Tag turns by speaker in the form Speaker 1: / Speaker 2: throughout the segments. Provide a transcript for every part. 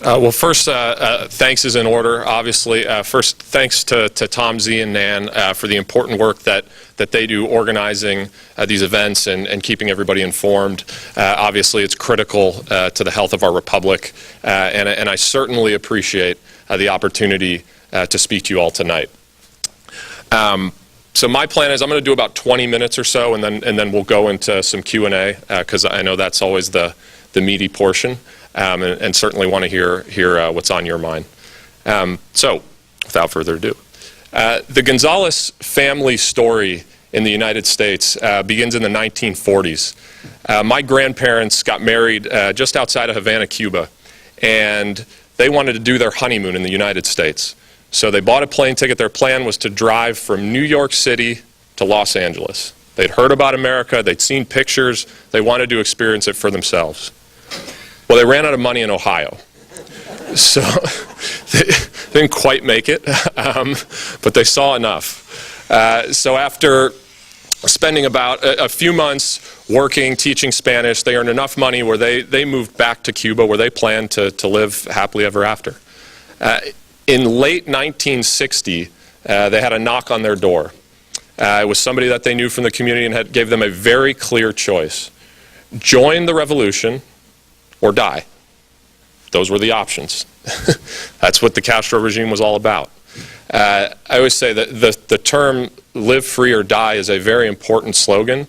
Speaker 1: Well, first, thanks is in order, obviously. First, thanks to Tom Z and Nan for the important work that they do organizing these events and keeping everybody informed. Obviously, it's critical to the health of our republic, and I certainly appreciate the opportunity to speak to you all tonight. So my plan is I'm going to do about 20 minutes or so, and then we'll go into some Q&A, because I know that's always the meaty portion. And certainly want to hear what's on your mind. So, without further ado, the Gonzalez family story in the United States begins in the 1940s. My grandparents got married just outside of Havana, Cuba, and they wanted to do their honeymoon in the United States. So they bought a plane ticket. Their plan was to drive from New York City to Los Angeles. They'd heard about America, they'd seen pictures, they wanted to experience it for themselves. Well, they ran out of money in Ohio, so they didn't quite make it, but they saw enough. So after spending about a few months working, teaching Spanish, they earned enough money where they moved back to Cuba, where they planned to live happily ever after. In late 1960, they had a knock on their door. It was somebody that they knew from the community and gave them a very clear choice: join the revolution or die. Those were the options. That's what the Castro regime was all about. I always say that the term live free or die is a very important slogan.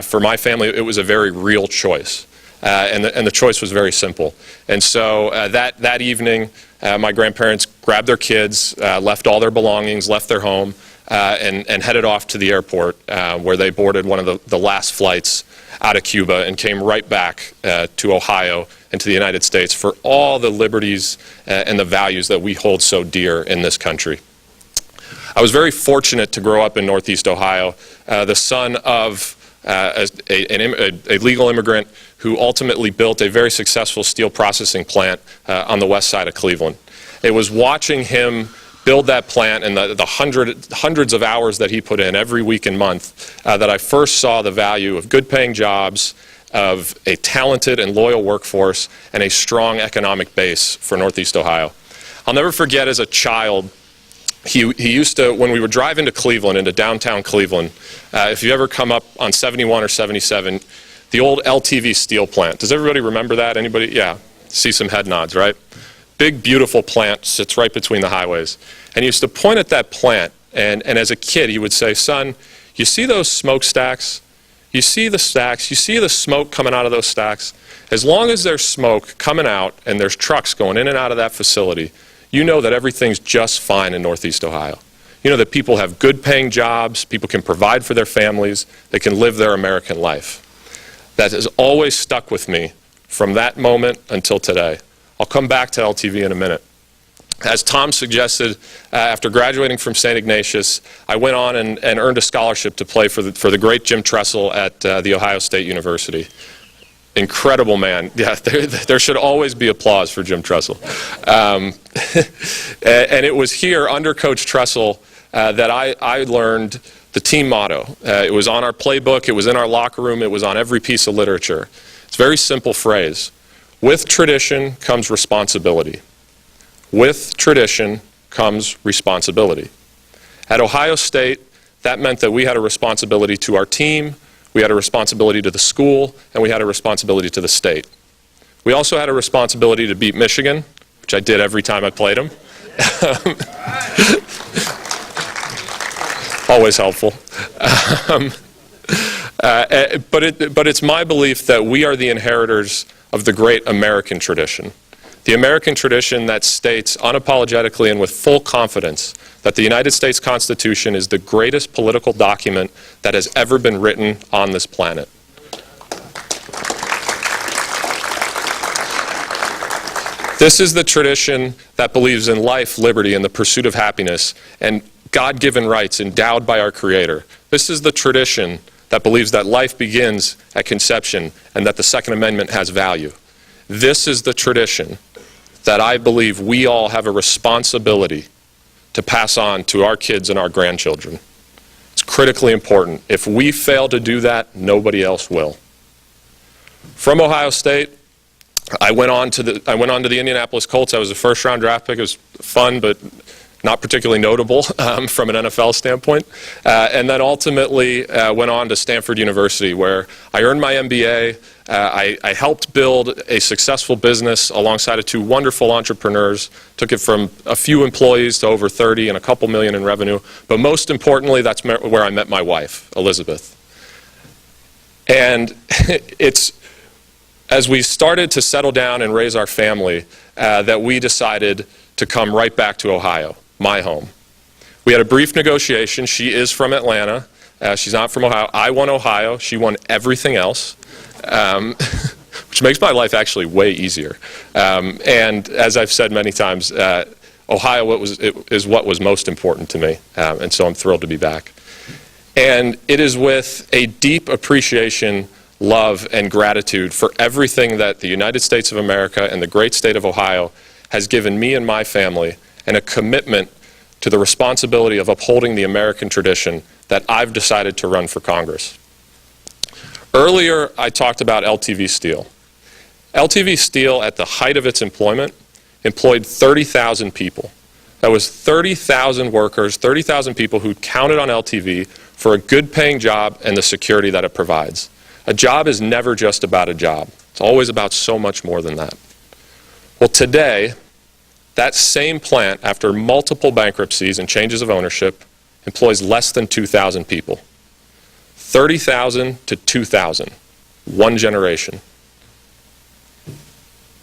Speaker 1: For my family, it was a very real choice. And the choice was very simple. And so that evening, my grandparents grabbed their kids, left all their belongings, left their home, and headed off to the airport, where they boarded one of the last flights out of Cuba and came right back to Ohio and to the United States for all the liberties and the values that we hold so dear in this country. I was very fortunate to grow up in Northeast Ohio, the son of a legal immigrant who ultimately built a very successful steel processing plant on the west side of Cleveland. It was watching him build that plant and the hundreds of hours that he put in every week and month that I first saw the value of good paying jobs, of a talented and loyal workforce, and a strong economic base for Northeast Ohio. I'll never forget, as a child, he used to, when we would drive into Cleveland, into downtown Cleveland, if you ever come up on 71 or 77, the old LTV steel plant. Does everybody remember that? Anybody? Yeah. See some head nods, right? Big, beautiful plant sits right between the highways. And he used to point at that plant, and as a kid he would say, "Son, you see those smokestacks? You see the stacks? You see the smoke coming out of those stacks? As long as there's smoke coming out and there's trucks going in and out of that facility, you know that everything's just fine in Northeast Ohio. You know that people have good paying jobs, people can provide for their families, they can live their American life." That has always stuck with me from that moment until today. I'll come back to LTV in a minute. As Tom suggested, after graduating from St. Ignatius, I went on and earned a scholarship to play for the great Jim Tressel at The Ohio State University. Incredible man. Yeah, there should always be applause for Jim Tressel. And it was here, under Coach Tressel, that I learned the team motto. It was on our playbook, it was in our locker room, it was on every piece of literature. It's a very simple phrase. With tradition comes responsibility. With tradition comes responsibility. At Ohio State, that meant that we had a responsibility to our team, we had a responsibility to the school, and we had a responsibility to the state. We also had a responsibility to beat Michigan, which I did every time I played them. Always helpful. But it's my belief that we are the inheritors of the great American tradition. The American tradition that states unapologetically and with full confidence that the United States Constitution is the greatest political document that has ever been written on this planet. This is the tradition that believes in life, liberty, and the pursuit of happiness, and God-given rights endowed by our Creator. This is the tradition that believes that life begins at conception and that the Second Amendment has value. This is the tradition that I believe we all have a responsibility to pass on to our kids and our grandchildren. It's critically important. If we fail to do that, nobody else will. From Ohio State, I went on to the Indianapolis Colts. I was a first-round draft pick. It was fun, but not particularly notable from an NFL standpoint. And then ultimately went on to Stanford University, where I earned my MBA. I helped build a successful business alongside of two wonderful entrepreneurs. Took it from a few employees to over 30 and a couple million in revenue. But most importantly, that's where I met my wife, Elizabeth. And it's as we started to settle down and raise our family that we decided to come right back to Ohio, my home. We had a brief negotiation. She is from Atlanta. She's not from Ohio. I won Ohio. She won everything else, which makes my life actually way easier. And as I've said many times, Ohio is what was most important to me, and so I'm thrilled to be back. And it is with a deep appreciation, love, and gratitude for everything that the United States of America and the great state of Ohio has given me and my family, and a commitment to the responsibility of upholding the American tradition that I've decided to run for Congress. Earlier, I talked about LTV Steel. LTV Steel, at the height of its employment, employed 30,000 people. That was 30,000 workers, 30,000 people who counted on LTV for a good-paying job and the security that it provides. A job is never just about a job. It's always about so much more than that. Well, today, that same plant, after multiple bankruptcies and changes of ownership, employs less than 2,000 people. 30,000 to 2,000, one generation.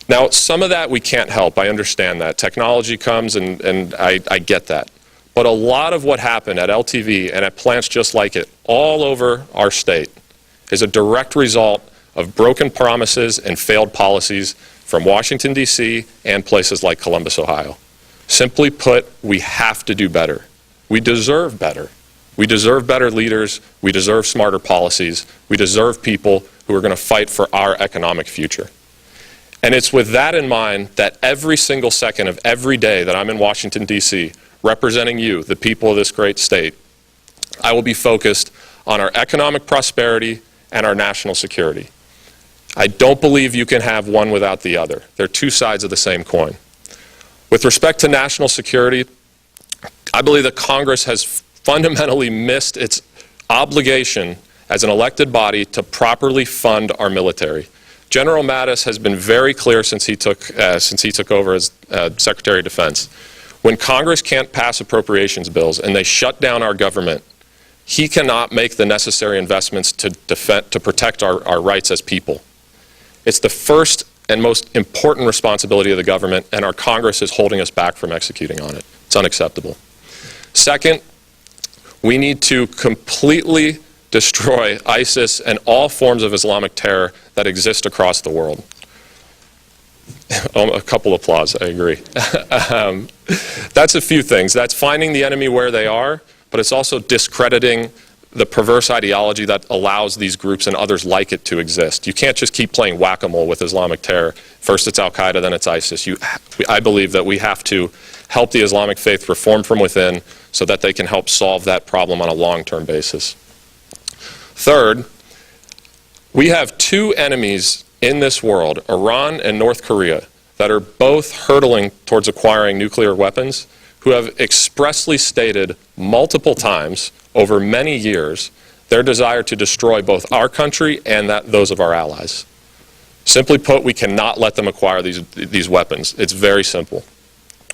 Speaker 1: Now, some of that we can't help. I understand that. Technology comes, and I get that. But a lot of what happened at LTV and at plants just like it all over our state is a direct result of broken promises and failed policies from Washington, D.C. and places like Columbus, Ohio. Simply put, we have to do better. We deserve better. We deserve better leaders. We deserve smarter policies. We deserve people who are going to fight for our economic future. And it's with that in mind that every single second of every day that I'm in Washington, D.C., representing you, the people of this great state, I will be focused on our economic prosperity and our national security. I don't believe you can have one without the other. They're two sides of the same coin. With respect to national security, I believe that Congress has fundamentally missed its obligation as an elected body to properly fund our military. General Mattis has been very clear since he took over as Secretary of Defense. When Congress can't pass appropriations bills and they shut down our government, he cannot make the necessary investments to protect our rights as people. It's the first and most important responsibility of the government, and our Congress is holding us back from executing on it. It's unacceptable. Second, we need to completely destroy ISIS and all forms of Islamic terror that exist across the world. A couple applause, I agree. That's a few things. That's finding the enemy where they are, but it's also discrediting the perverse ideology that allows these groups and others like it to exist. You can't just keep playing whack-a-mole with Islamic terror. First it's Al-Qaeda, then it's ISIS. I believe that we have to help the Islamic faith reform from within so that they can help solve that problem on a long-term basis. Third, we have two enemies in this world, Iran and North Korea, that are both hurtling towards acquiring nuclear weapons, who have expressly stated multiple times over many years their desire to destroy both our country and those of our allies. Simply put, we cannot let them acquire these weapons. It's very simple.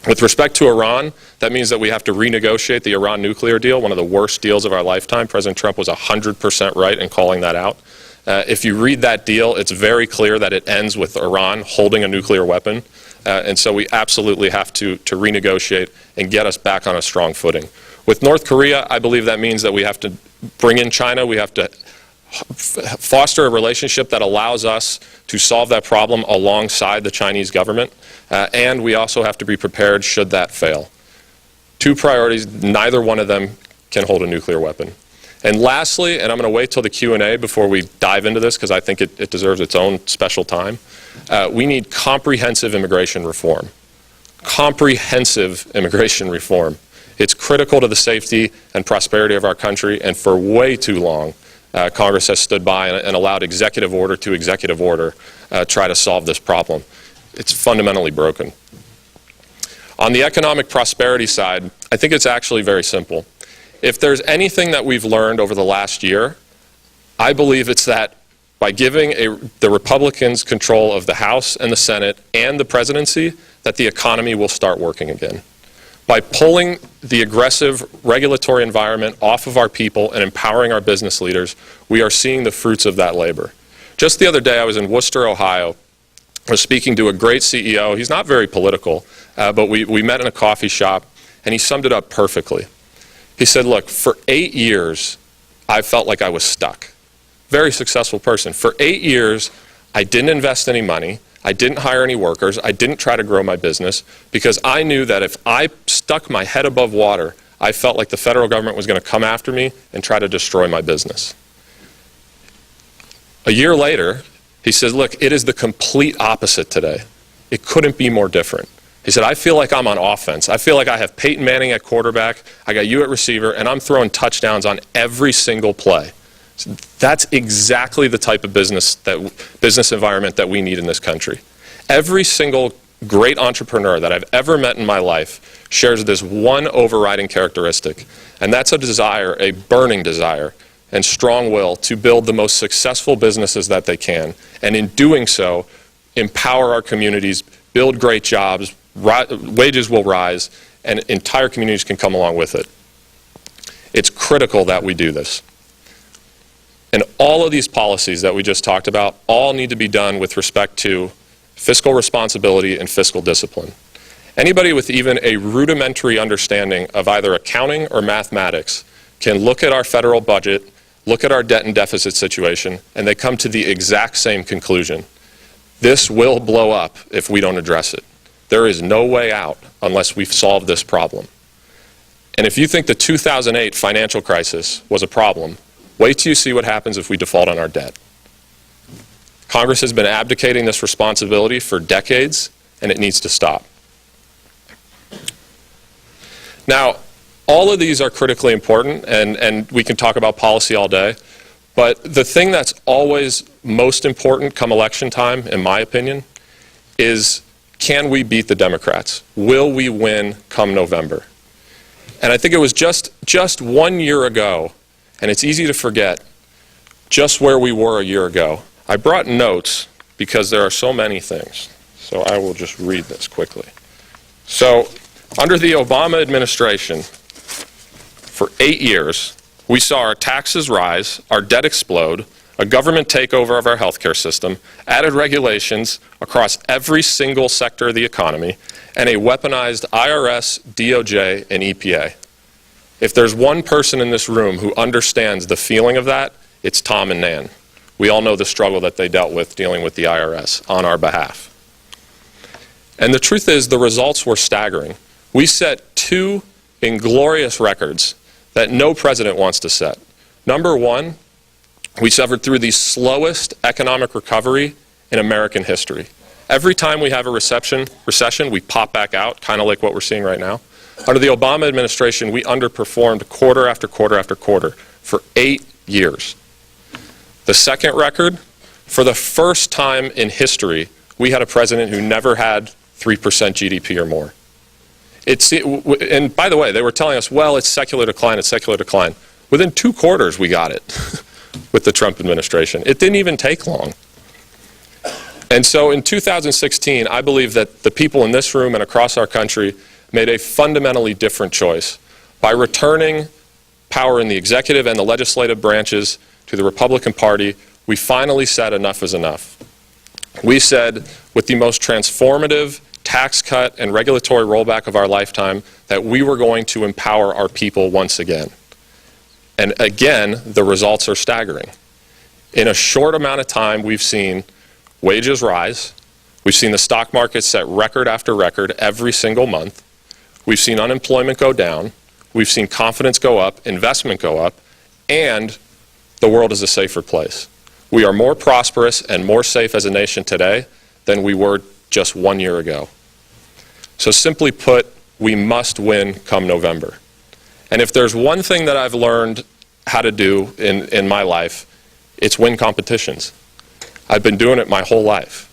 Speaker 1: With respect to Iran, that means that we have to renegotiate the Iran nuclear deal, one of the worst deals of our lifetime. President Trump was 100% right in calling that out. If you read that deal, it's very clear that it ends with Iran holding a nuclear weapon. And so we absolutely have to renegotiate and get us back on a strong footing. With North Korea, I believe that means that we have to bring in China. We have to foster a relationship that allows us to solve that problem alongside the Chinese government. And we also have to be prepared should that fail. Two priorities, neither one of them can hold a nuclear weapon. And lastly, and I'm going to wait till the Q&A before we dive into this because I think it deserves its own special time, we need comprehensive immigration reform. Comprehensive immigration reform. It's critical to the safety and prosperity of our country, and for way too long, Congress has stood by and allowed executive order to executive order try to solve this problem. It's fundamentally broken. On the economic prosperity side, I think it's actually very simple. If there's anything that we've learned over the last year, I believe it's that by giving the Republicans control of the House and the Senate and the presidency, that the economy will start working again. By pulling the aggressive regulatory environment off of our people and empowering our business leaders, we are seeing the fruits of that labor. Just the other day, I was in Worcester, Ohio. I was speaking to a great CEO. He's not very political, but we met in a coffee shop, and he summed it up perfectly. He said, look, for 8 years, I felt like I was stuck. Very successful person. For 8 years, I didn't invest any money. I didn't hire any workers. I didn't try to grow my business because I knew that if I stuck my head above water, I felt like the federal government was going to come after me and try to destroy my business. A year later, he says, look, it is the complete opposite today. It couldn't be more different. He said, I feel like I'm on offense. I feel like I have Peyton Manning at quarterback, I got you at receiver, and I'm throwing touchdowns on every single play. So that's exactly the type of business environment that we need in this country. Every single great entrepreneur that I've ever met in my life shares this one overriding characteristic, and that's a desire, a burning desire, and strong will to build the most successful businesses that they can, and in doing so, empower our communities, build great jobs, wages will rise, and entire communities can come along with it. It's critical that we do this. And all of these policies that we just talked about all need to be done with respect to fiscal responsibility and fiscal discipline. Anybody with even a rudimentary understanding of either accounting or mathematics can look at our federal budget, look at our debt and deficit situation, and they come to the exact same conclusion. This will blow up if we don't address it. There is no way out unless we solve this problem. And if you think the 2008 financial crisis was a problem, wait till you see what happens if we default on our debt. Congress has been abdicating this responsibility for decades, and it needs to stop. Now, all of these are critically important, and we can talk about policy all day, but the thing that's always most important come election time, in my opinion, is can we beat the Democrats? Will we win come November? And I think it was just 1 year ago, and it's easy to forget just where we were a year ago. I brought notes because there are so many things, so I will just read this quickly. So, under the Obama administration, for 8 years, we saw our taxes rise, our debt explode, a government takeover of our healthcare system, added regulations across every single sector of the economy, and a weaponized IRS, DOJ, and EPA. If there's one person in this room who understands the feeling of that, it's Tom and Nan. We all know the struggle that they dealt with dealing with the IRS on our behalf. And the truth is, the results were staggering. We set 2 inglorious records that no president wants to set. Number one, we suffered through the slowest economic recovery in American history. Every time we have a recession, we pop back out, kind of like what we're seeing right now. Under the Obama administration, we underperformed quarter after quarter after quarter for 8 years. The second record, for the first time in history, we had a president who never had 3% GDP or more. And by the way, they were telling us, well, it's secular decline, it's secular decline. Within 2 quarters, we got it with the Trump administration. It didn't even take long. And so in 2016, I believe that the people in this room and across our country made a fundamentally different choice. By returning power in the executive and the legislative branches to the Republican Party, we finally said enough is enough. We said, with the most transformative tax cut and regulatory rollback of our lifetime, that we were going to empower our people once again. And again, the results are staggering. In a short amount of time, we've seen wages rise. We've seen the stock market set record after record every single month. We've seen unemployment go down. We've seen confidence go up, investment go up, and the world is a safer place. We are more prosperous and more safe as a nation today than we were just 1 year ago. So simply put, we must win come November. And if there's one thing that I've learned how to do in my life, it's win competitions. I've been doing it my whole life.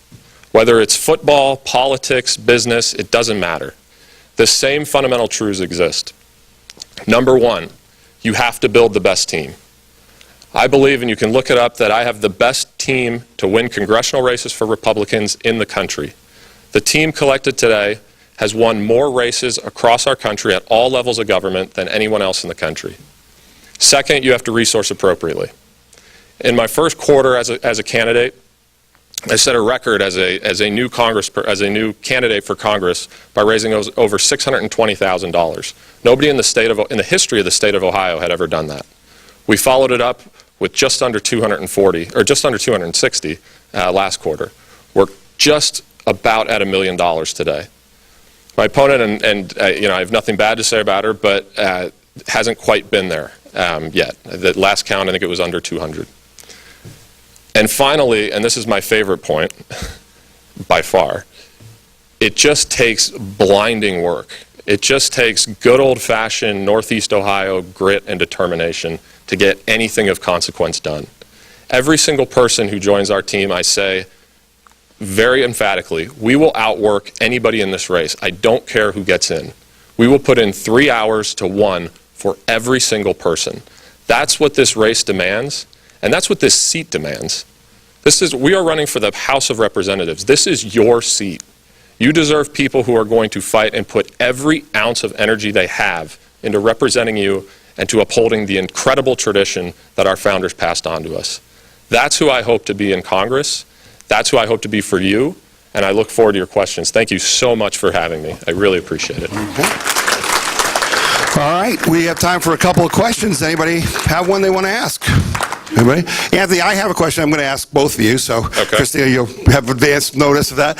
Speaker 1: Whether it's football, politics, business, it doesn't matter. The same fundamental truths exist. Number one, you have to build the best team. I believe, and you can look it up, that I have the best team to win congressional races for Republicans in the country. The team collected today has won more races across our country at all levels of government than anyone else in the country. Second, you have to resource appropriately. In my first quarter as a candidate, I set a record as a new candidate for Congress by raising over $620,000. Nobody in the history of the state of Ohio had ever done that. We followed it up with just under 240, or just under 260 last quarter. We're just about at $1 million today. My opponent, and I have nothing bad to say about her, but hasn't quite been there yet. The last count, I think it was under 200. And finally, and this is my favorite point by far, it just takes blinding work. It just takes good old-fashioned Northeast Ohio grit and determination to get anything of consequence done. Every single person who joins our team, I say very emphatically, we will outwork anybody in this race. I don't care who gets in. We will put in 3 hours to 1 for every single person. That's what this race demands, and that's what this seat demands. We are running for the House of Representatives. This is your seat. You deserve people who are going to fight and put every ounce of energy they have into representing you and to upholding the incredible tradition that our founders passed on to us. That's who I hope to be in Congress. That's who I hope to be for you, and I look forward to your questions. Thank you so much for having me. I really appreciate it.
Speaker 2: All right, we have time for a couple of questions. Anybody have one they want to ask? Anybody? Anthony, I have a question I'm going to ask both of you, so okay. Christina, you'll have advance notice of that.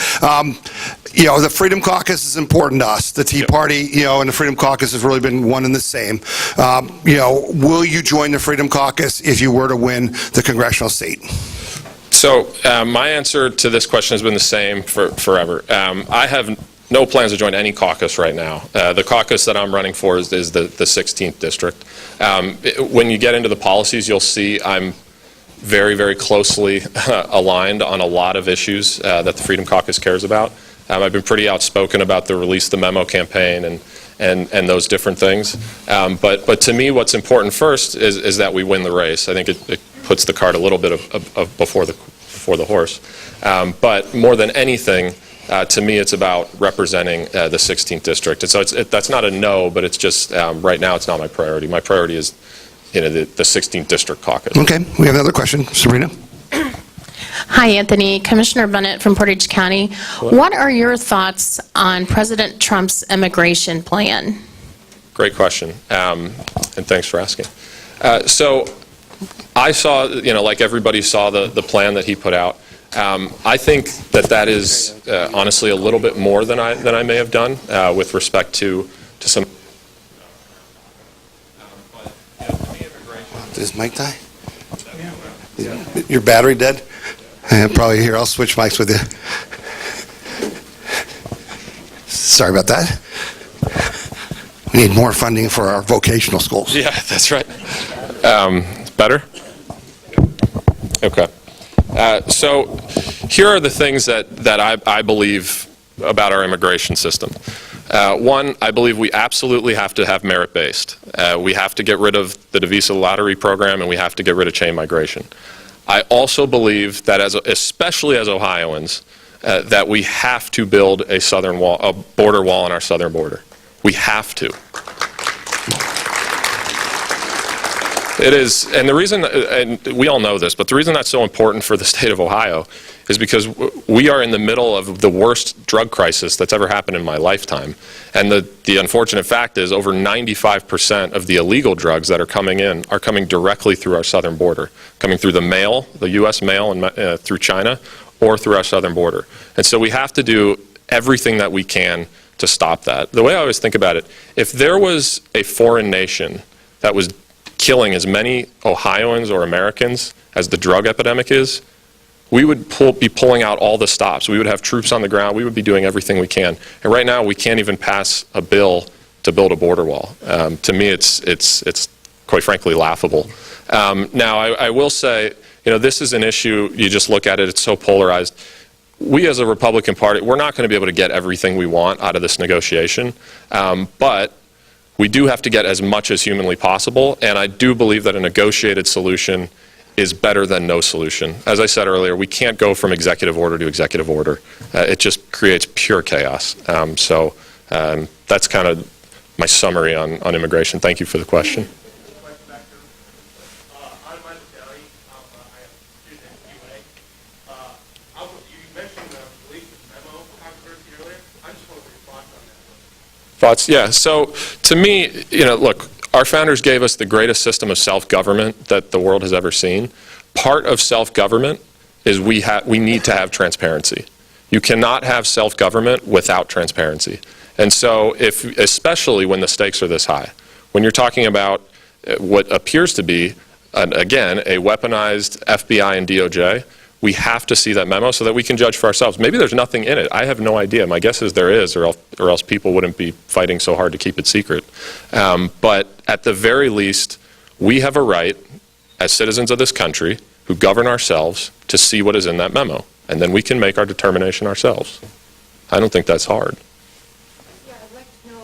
Speaker 2: The Freedom Caucus is important to us. The Tea Party, and the Freedom Caucus has really been one and the same. Will you join the Freedom Caucus if you were to win the congressional seat?
Speaker 1: So my answer to this question has been the same forever. I have no plans to join any caucus right now. The caucus that I'm running for is the 16th district. When you get into the policies, you'll see I'm very, very closely aligned on a lot of issues that the Freedom Caucus cares about. I've been pretty outspoken about the Release the Memo campaign and those different things. But to me, what's important first is that we win the race. I think it puts the cart a little bit before the horse. But more than anything, to me, it's about representing the 16th district. And so that's not a no, but it's just right now it's not my priority. My priority is the 16th district caucus.
Speaker 2: Okay, we have another question. Serena.
Speaker 3: Hi, Anthony. Commissioner Bennett from Portage County. What are your thoughts on President Trump's immigration plan? Great question, and thanks for asking.
Speaker 1: So I saw, like everybody saw the plan that he put out. I think that is honestly a little bit more than I may have done with respect to some.
Speaker 2: Did his mic die? Your battery dead? Probably here. I'll switch mics with you. Sorry about that. We need more funding for our vocational schools.
Speaker 1: Yeah, that's right. Better? Okay. So here are the things that I believe about our immigration system. One, I believe we absolutely have to have merit-based. We have to get rid of the visa lottery program, and we have to get rid of chain migration. I also believe that, especially as Ohioans, that we have to build a border wall on our southern border. We have to. It is, and the reason, and we all know this, but the reason that's so important for the state of Ohio is because we are in the middle of the worst drug crisis that's ever happened in my lifetime. And the unfortunate fact is over 95% of the illegal drugs that are coming in are coming directly through our southern border, coming through the mail, the U.S. mail, and through China, or through our southern border. And so we have to do everything that we can to stop that. The way I always think about it, if there was a foreign nation that was killing as many Ohioans or Americans as the drug epidemic is, we would be pulling out all the stops. We would have troops on the ground. We would be doing everything we can. And right now, we can't even pass a bill to build a border wall. To me, it's quite frankly laughable. Now, I will say, this is an issue, you just look at it, it's so polarized. We as a Republican Party, we're not going to be able to get everything we want out of this negotiation, but we do have to get as much as humanly possible, and I do believe that a negotiated solution is better than no solution. As I said earlier, we can't go from executive order to executive order. It just creates pure chaos. So that's kind of my summary on immigration. Thank you for the question. Thoughts? Yeah. So to me, look, our founders gave us the greatest system of self-government that the world has ever seen. Part of self-government is we need to have transparency. You cannot have self-government without transparency. And so especially when the stakes are this high, when you're talking about what appears to be, again, a weaponized FBI and DOJ, we have to see that memo so that we can judge for ourselves. Maybe there's nothing in it. I have no idea. My guess is there is, or else people wouldn't be fighting so hard to keep it secret. But at the very least, we have a right, as citizens of this country, who govern ourselves, to see what is in that memo. And then we can make our determination ourselves. I don't think that's hard.
Speaker 4: Yeah, I'd like to know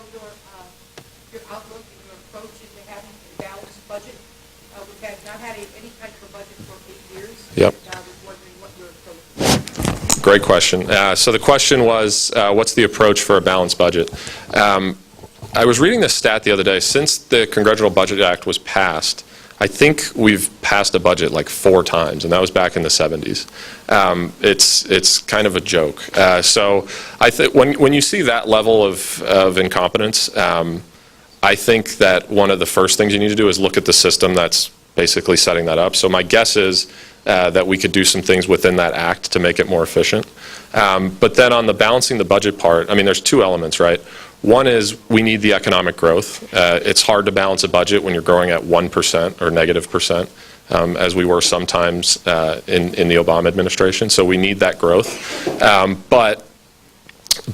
Speaker 4: your outlook and your approach into having a balanced budget. We've not had any type of budget for 8 years.
Speaker 1: Yep.
Speaker 4: And I was wondering what your approach is.
Speaker 1: Great question. So the question was, what's the approach for a balanced budget? I was reading this stat the other day. Since the Congressional Budget Act was passed, I think we've passed a budget like 4 times, and that was back in the 70s. It's kind of a joke. So I think when you see that level of incompetence, I think that one of the first things you need to do is look at the system that's basically setting that up. So my guess is that we could do some things within that act to make it more efficient. But then on the balancing the budget part, I mean, there's 2 elements, right? One is we need the economic growth. It's hard to balance a budget when you're growing at 1% or -%, as we were sometimes in the Obama administration. So we need that growth. But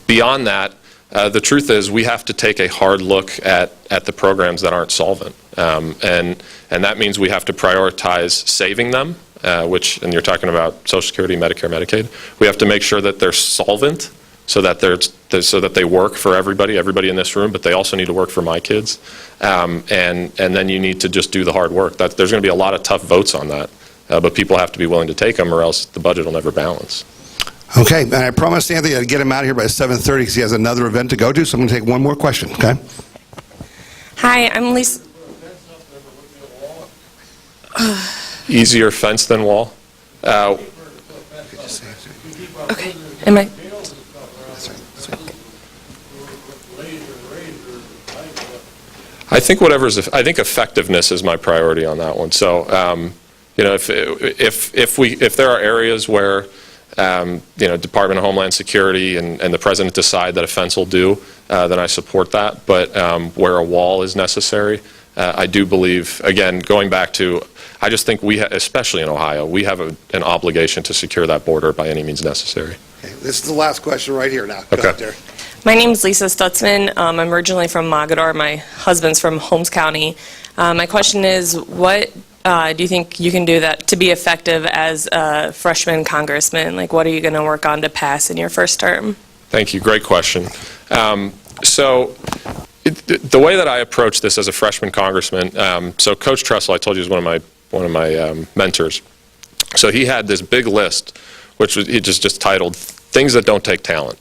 Speaker 1: beyond that, the truth is we have to take a hard look at the programs that aren't solvent. And that means we have to prioritize saving them, and you're talking about Social Security, Medicare, Medicaid. We have to make sure that they're solvent, so that they work for everybody in this room, but they also need to work for my kids. And then you need to just do the hard work. There's going to be a lot of tough votes on that, but people have to be willing to take them, or else the budget will never balance.
Speaker 2: Okay, and I promised Anthony I'd get him out of here by 7:30 because he has another event to go to, so I'm going to take one more question, okay?
Speaker 5: Hi, I'm Lisa.
Speaker 1: Easier fence than wall?
Speaker 5: Okay, am I?
Speaker 1: I think I think effectiveness is my priority on that one. So, if there are areas where, Department of Homeland Security and the President decide that a fence will do, then I support that. But where a wall is necessary, I do believe, again, going back to, I just think especially in Ohio, we have an obligation to secure that border by any means necessary.
Speaker 2: Okay, this is the last question right here now. Go ahead there.
Speaker 5: My name is Lisa Stutzman. I'm originally from Mogador. My husband's from Holmes County. My question is, what do you think you can do to be effective as a freshman congressman? Like, what are you going to work on to pass in your first term?
Speaker 1: Thank you. Great question. So the way that I approach this as a freshman congressman, so Coach Tressel, I told you, is one of my mentors. So he had this big list, which he just titled "Things That Don't Take Talent,"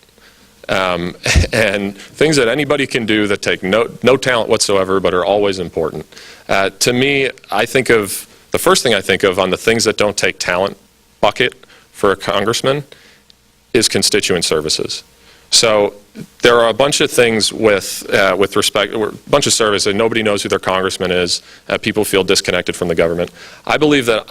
Speaker 1: and things that anybody can do that take no talent whatsoever, but are always important. To me, the first thing I think of on the things that don't take talent bucket for a congressman is constituent services. So there are a bunch of things with respect, a bunch of services that nobody knows who their congressman is. People feel disconnected from the government. I believe that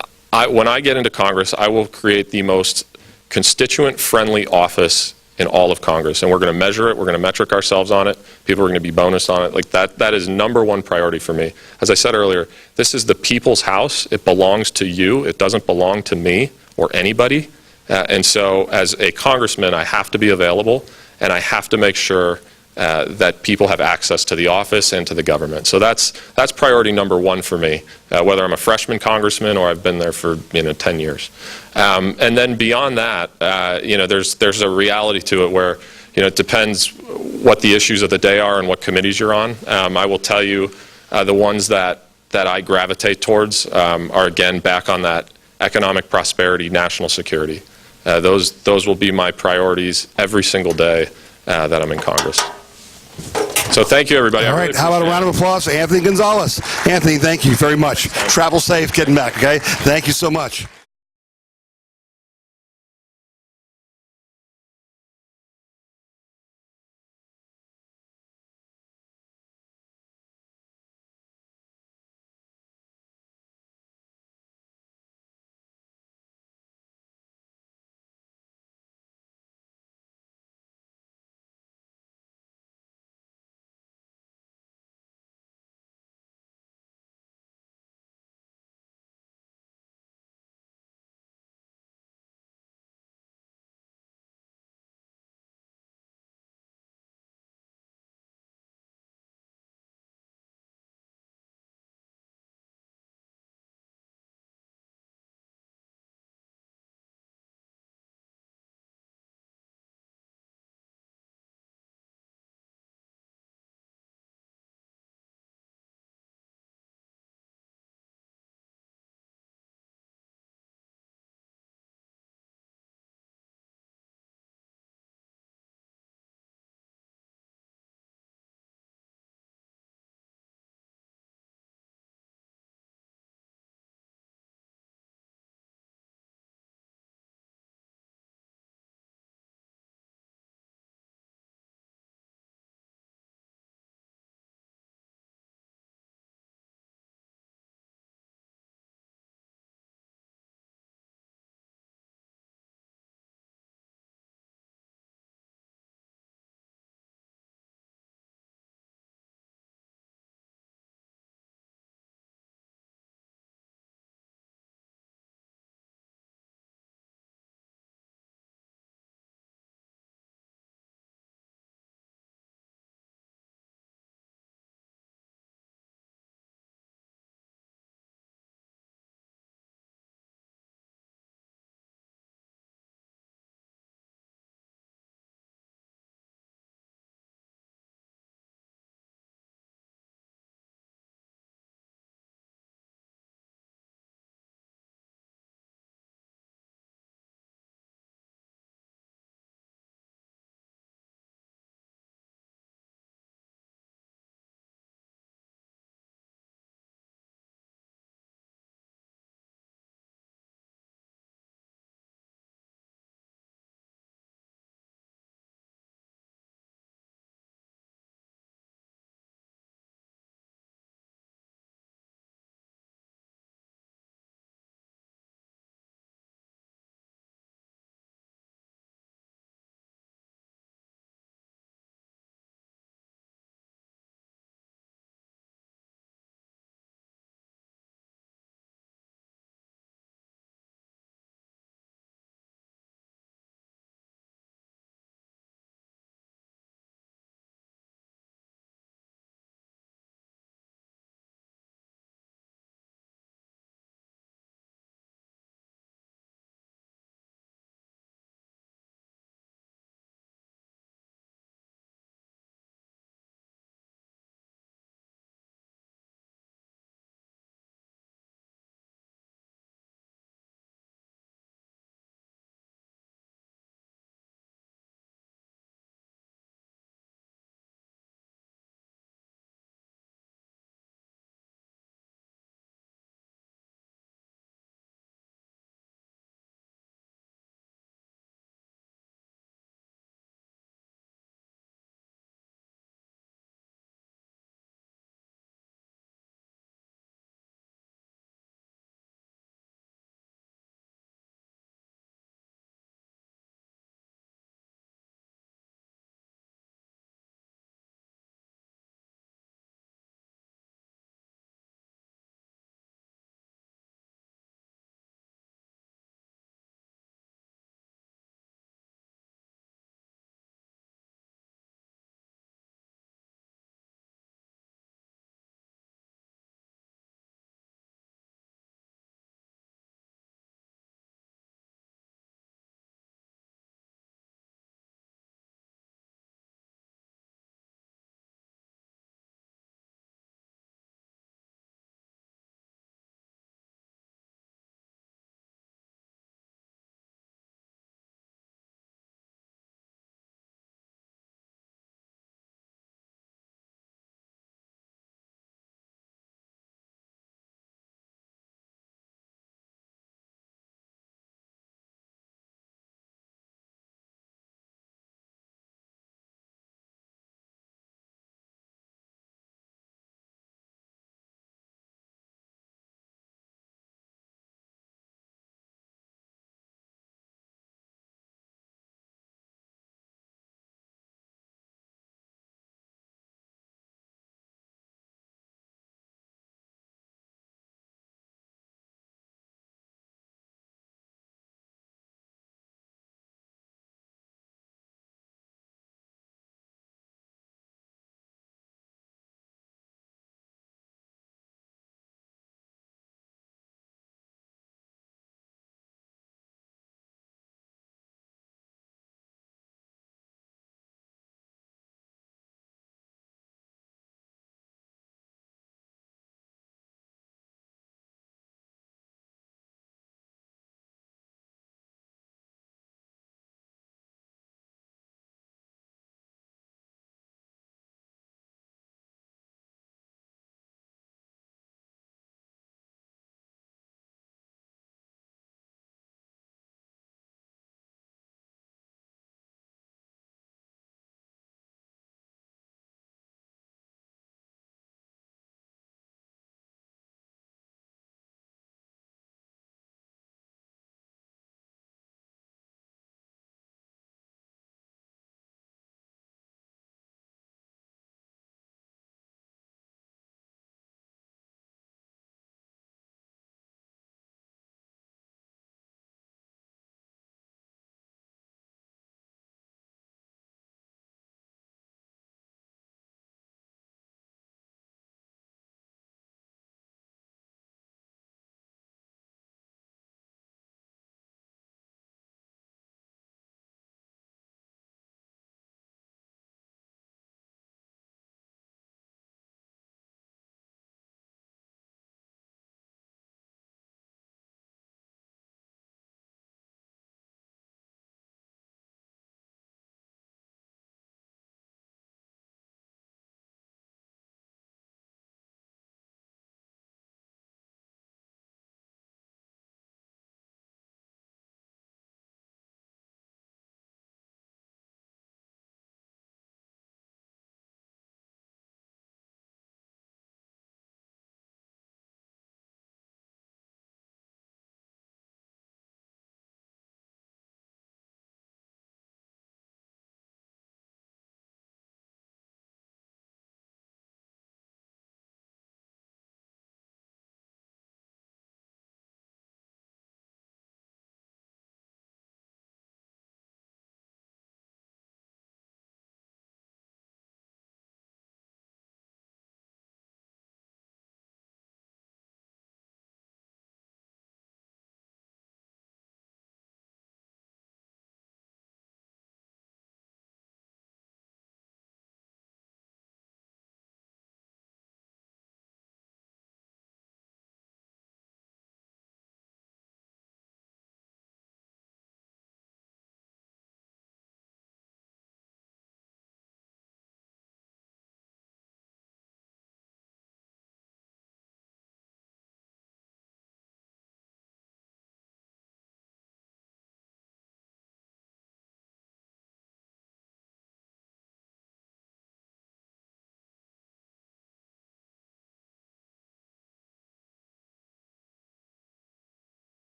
Speaker 1: when I get into Congress, I will create the most constituent-friendly office in all of Congress, and we're going to measure it. We're going to metric ourselves on it. People are going to be bonused on it. Like that is #1 priority for me. As I said earlier, this is the people's house. It belongs to you. It doesn't belong to me or anybody. And so as a congressman, I have to be available, and I have to make sure that people have access to the office and to the government. So that's priority number one for me, whether I'm a freshman congressman or I've been there for 10 years. And then beyond that, there's a reality to it where it depends what the issues of the day are and what committees you're on. I will tell you the ones that I gravitate towards are, again, back on that economic prosperity, national security. Those will be my priorities every single day that I'm in Congress. So thank you, everybody.
Speaker 2: All right, how about a round of applause for Anthony Gonzalez? Anthony, thank you very much. Travel safe getting back, okay? Thank you so much.